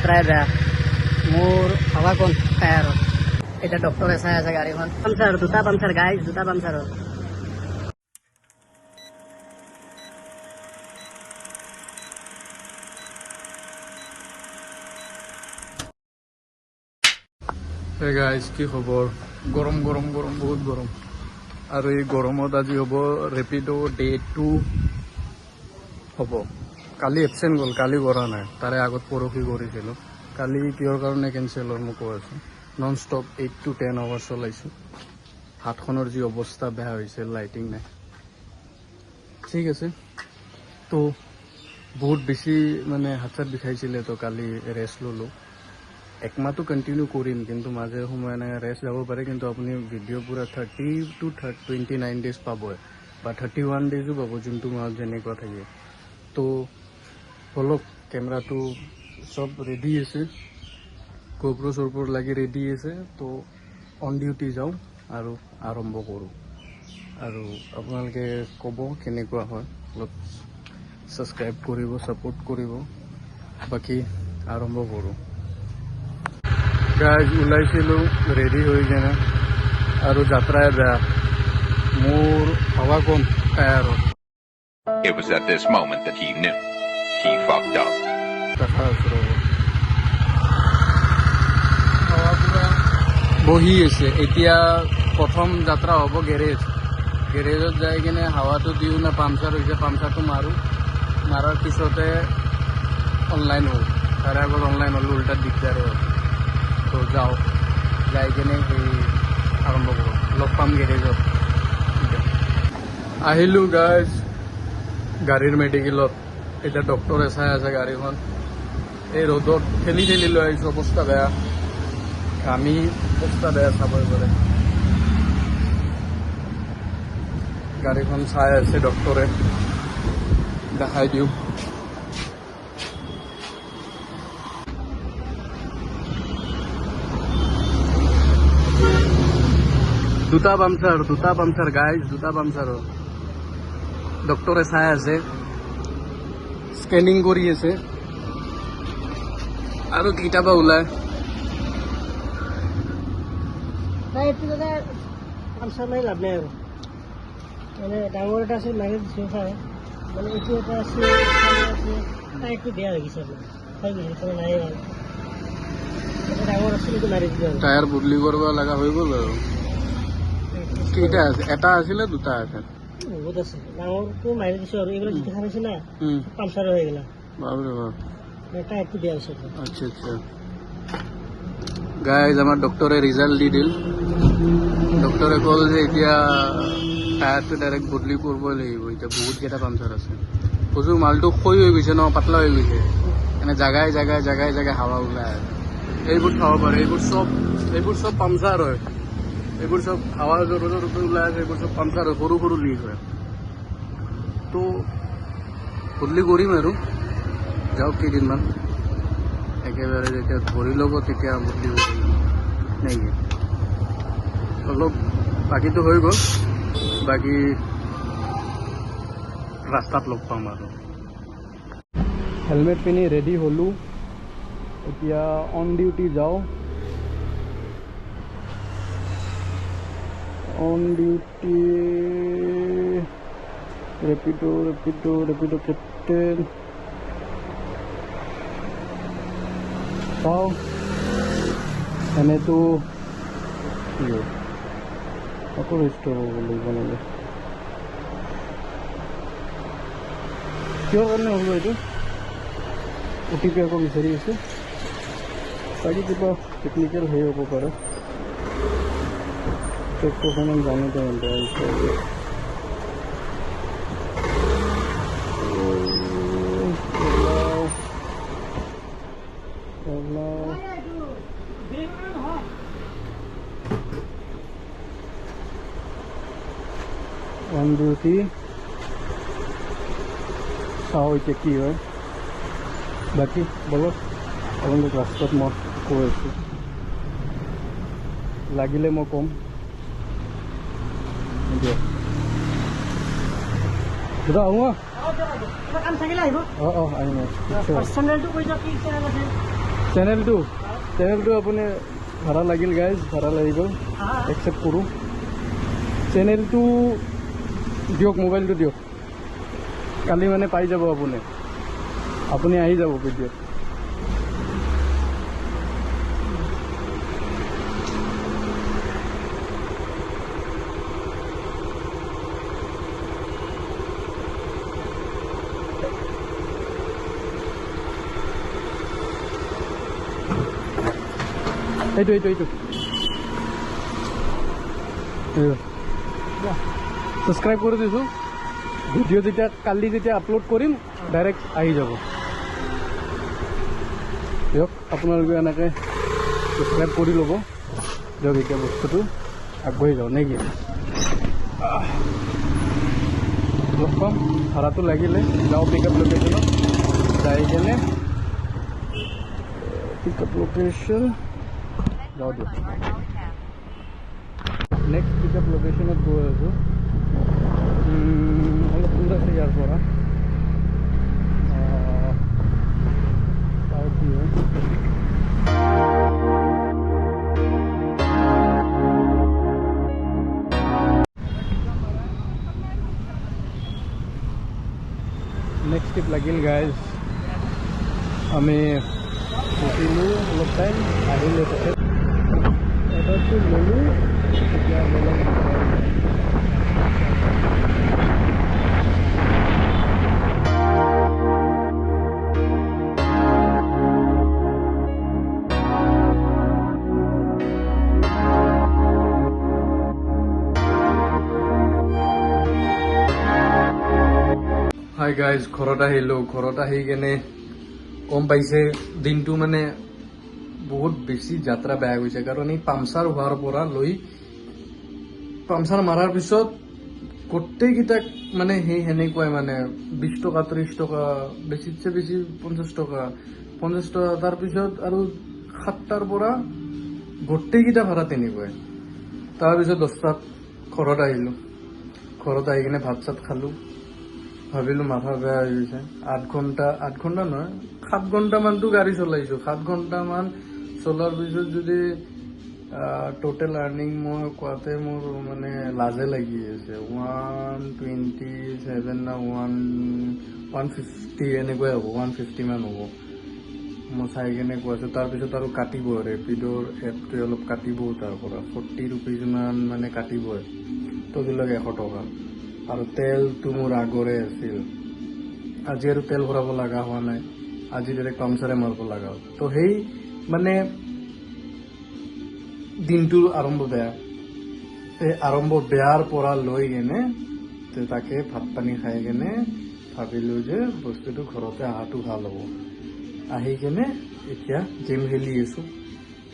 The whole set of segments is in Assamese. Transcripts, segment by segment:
প্ৰায় বেয়া মোৰ হাৱা কোন খাই আৰু এতিয়া ডক্টৰে চাই আছে গাড়ীখন পামচাৰ দুটা পামচাৰ গাইজ দুটা পামচাৰ Hey guys, কি খবৰ গৰম গৰম গৰম বহুত গৰম আৰু এই গৰমত আজি হ'ব ৰেপিডো ডে 2 হ'ব কালি এবসেন্ট গ'ল কালি কৰা নাই তাৰে আগত পৰহি কৰিছিলোঁ কালি কিহৰ কাৰণে কেনচেল হ'ল মই কৈ আছোঁ নন ষ্টপ 8 to 10 আৱাৰ্ছ চলাইছোঁ হাতখনৰ যি অৱস্থা বেয়া হৈছে লাইটিং নাই ঠিক আছে তো বহুত বেছি মানে হাত চাত বিষাইছিলে তো কালি ৰেষ্ট ল'লোঁ একমাহটো কণ্টিনিউ কৰিম কিন্তু মাজে সময়ে এনেকৈ ৰেষ্ট যাব পাৰে কিন্তু আপুনি ভিডিঅ' পূৰা 30 to 29 ডেজ পাবই বা 31 ডেজো পাব যোনটো মাহত যেনেকুৱা থাকে তো বলক কেমেৰাটো চব ৰেডি আছে গোপ্ৰ চৰপ্ৰ লাগি ৰেডি আছে তো অন ডিউটি যাওঁ আৰু আৰম্ভ কৰোঁ আৰু আপোনালোকে ক'ব কেনেকুৱা হয় অলপ ছাবস্ক্ৰাইব কৰিব ছাপোৰ্ট কৰিব বাকী আৰম্ভ কৰোঁ গাইজ ওলাইছিলোঁ ৰেডি হৈ কেনে আৰু যাত্ৰাই বেয়া মোৰ হাৱা কম খাই আৰু It was at this moment that he knew he fucked up. দেখা আছোঁ ৰ'ব হাৱা পূৰা বহি আছে এতিয়া প্ৰথম যাত্ৰা হ'ব গেৰেজত যাই কিনে হাৱাটো দিওঁ না পামচাৰ হৈছে পামচাৰটো মাৰোঁ মাৰাৰ পিছতে অনলাইন হ'ল তাৰে আগত অনলাইন হ'লে উল্টা দিগদাৰে হ'ল তো যাওঁ যাই কিনে সেই আৰম্ভ কৰোঁ লগ পাম গেৰেজত আহিলোঁ গাইজ গাড়ীৰ মেডিকেলত এতিয়া ডক্টৰে চাই আছে গাড়ীখন এই ৰ'দত ঠেলি ঠেলি লৈ আহিছোঁ অৱস্থা বেয়া আমি অৱস্থা বেয়া চাবই পাৰে গাড়ীখন চাই আছে ডক্টৰে দেখাই দিওঁ দুটা পামচাৰ গাইজ দুটা পামচাৰ ডক্টৰে চাই আছে স্কেনিং কৰি আছে আৰু কেতিয়াবা ওলায় এইটো দাদা পামচাৰ মাৰি লাভ নাই আৰু মানে ডাঙৰ এটা আছিল মাৰি দিছোঁ চাই মানে এইটো এটা আছে টায়াৰটো বেয়া হৈ গৈছে খাই গৈছে নাই ভাল ডাঙৰ আছিল এইটো মাৰি দিলোঁ টায়াৰ বদলি কৰিব লগা হৈ গ'ল আৰু কেইটা আছে এটা আছিলে দুটা আছে বহুত আছে ডাঙৰটো মাৰি দিছোঁ আৰু এইবিলাক যি দেখা পাইছে না পামচাৰ হৈ গ'লা বাপৰে বাপ টায়াৰটো বেয়া হৈছে আচ্ছা আচ্ছা গাইজ আমাৰ ডক্টৰে ৰিজাল্ট দি দিল ডক্টৰে ক'ল যে এতিয়া টায়াৰটো ডাইৰেক্ট বদলি কৰিবই লাগিব এতিয়া বহুতকেইটা পামচাৰ আছে কৈছোঁ মালটো ক্ষয় হৈ গৈছে ন পাতলা হৈ গৈছে এনে জাগাই জাগাই হাৱা ওলাই এইবোৰ খাব পাৰে এইবোৰ চব পামচাৰ হয় এইবোৰ চব হাৱা জোৰৰ ওলাই আছে এইবোৰ চব পামচাৰ হয় সৰু সৰু লিক হয় তো বদলি কৰিম আৰু যাওক কেইদিনমান একেবাৰে যেতিয়া ধৰি ল'ব তেতিয়া বদলি কৰিম নেকি অলপ বাকীটো হৈ গ'ল বাকী ৰাস্তাত লগ পাম আৰু হেলমেট পিন্ধি ৰেডি হ'লোঁ এতিয়া অন ডিউটি যাওঁ অন ডিউটি ৰেপিডো কেপ্টেন চাওঁ এনেতো কি আকৌ ৰেজিষ্টাৰ হ'ব লাগিব নহ'লে কিহৰ কাৰণে হ'ব এইটো OTP আকৌ বিচাৰি আছে চাগে কিবা টেকনিকেল হেৰি হ'ব পাৰে অকণমান জানোতে অন ডিউটি চাওঁ এতিয়া কি হয় বাকী বলক আপোনালোক ৰাস্তাত মই কৈ আছোঁ লাগিলে মই ক'ম দাদা আহোঁ কাম থাকিলে আহিব আহিম চেনেলটো কৈ যাওক কি চেনেল আছে চেনেলটো আপুনি ভাড়া লাগিল গাইজ, ভাড়া লাগি গ'ল, একচেপ্ট কৰোঁ। চেনেলটো দিয়ক, মোবাইলটো দিয়ক, কালি মানে পাই যাব আপুনি আহি যাব ভিডিঅ'ত। এইটো ছাবস্ক্ৰাইব কৰি দিছোঁ। ভিডিঅ' কালি যেতিয়া আপলোড কৰিম ডাইৰেক্ট আহি যাব। দিয়ক, আপোনালোকে এনেকৈ ছাবস্ক্ৰাইব কৰি ল'ব। দিয়ক, এতিয়া বস্তুটো আগবাঢ়ি যাওঁ নে কি? লগ পাম, ভাড়াটো লাগিলে যাওঁ পিকআপ লোকেশ্যনত, যাই কেনে পিকআপ লোকেশ্যন যাওঁ দিয়ক। নেক্সট পিকআপ লোকেশ্যনত গৈ আছোঁ, অলপ দূৰ আছে ইয়াৰ পৰা। চাওঁ কি হয়। নেক্সট ট্ৰিপ লাগিল গাইজ, আমি উঠিলোঁ অলপ টাইম, আহিলোঁ তাতে এটাটো ল'লোঁ, এতিয়া হাই গাইজ, ঘৰত আহিলোঁ। ঘৰত আহি কেনে গম পাইছে দিনটো মানে বহুত বেছি যাত্ৰা বেয়া গৈছে, কাৰণ এই পামচাৰ হোৱাৰ পৰা লৈ পামচাৰ মাৰাৰ পিছত গোটেইকেইটাক মানে সেনেকুৱাই মানে 20 টকা 30 টকা, বেছিতছে বেছি 50 টকা। তাৰপিছত আৰু 7টাৰ পৰা গোটেইকেইটা ভাড়া তেনেকুৱাই। তাৰপিছত 10টাত ঘৰত আহিলোঁ। ঘৰত আহি কিনে ভাত চাত খালোঁ, ভাবিলোঁ মাথা বেয়া হৈ গৈছে। 8 ঘণ্টা নহয়, 7 ঘণ্টামানতো গাড়ী চলাইছোঁ। 7 ঘণ্টামান চলোৱাৰ পিছত যদি টোটেল আৰ্নিং মই কোৱাতে মোৰ মানে লাজে লাগি আছে। 127 না 150 এনেকুৱাই হ'ব, 150 মান হ'ব। মই চাই কেনে কৈছোঁ। তাৰপিছত আৰু কাটিব, ৰেপিডৰ এপটোৱে অলপ কাটিব, তাৰ পৰা 40 ৰুপিজ মান মানে কাটিবই, তবিলাক 100 টকা। আৰু তেলটো মোৰ আগৰে আছিল, আজি আৰু তেল ভৰাব লগা হোৱা নাই, আজি ডাইৰেক্ট পামচাৰে মাৰিব লগা হ'ল। তো সেই মানে দিনটোৰ আৰম্ভ বেয়া। এই আৰম্ভ বেয়াৰ পৰা লৈ কেনে তাকে ভাত পানী খাই কেনে ভাবিলোঁ যে বস্তুটো ঘৰতে অহাটো ভাল হ'ব। আহি কেনে এতিয়া গেম খেলি আছোঁ।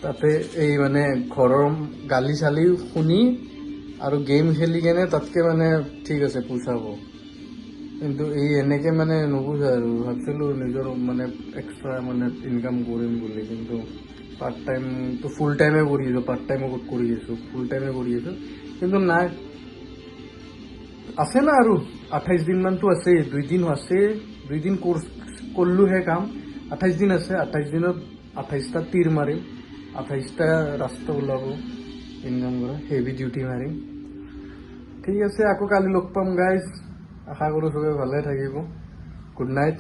তাতে এই মানে ঘৰৰ গালি চালি শুনি আৰু গেম খেলি কেনে তাতকে মানে ঠিক আছে পোচাব, কিন্তু এই এনেকে মানে নুবুজা আৰু। ভাবছিলোঁ নিজৰ মানে এক্সট্ৰা মানে ইনকাম কৰিম বুলি, কিন্তু পাৰ্ট টাইমটো ফুল টাইমে কৰি আছোঁ, পাৰ্ট টাইমো কৰি আছোঁ, ফুল টাইমে কৰি আছোঁ, কিন্তু নাই। আছে না আৰু 28 দিনমানতো আছেই, 2 দিন আছে, 2 দিন কোৰ্চ কৰিলোঁহে কাম, 28 দিন আছে। 28 দিনত 28টা তীৰ মাৰিম, 28টা ৰাস্তা ওলাব ইনকাম কৰা, হেভি ডিউটি মাৰিম। ঠিক আছে, আকৌ কালি লগ পাম গাইজ। আশা কৰোঁ চবে ভালে থাকিব। Good night.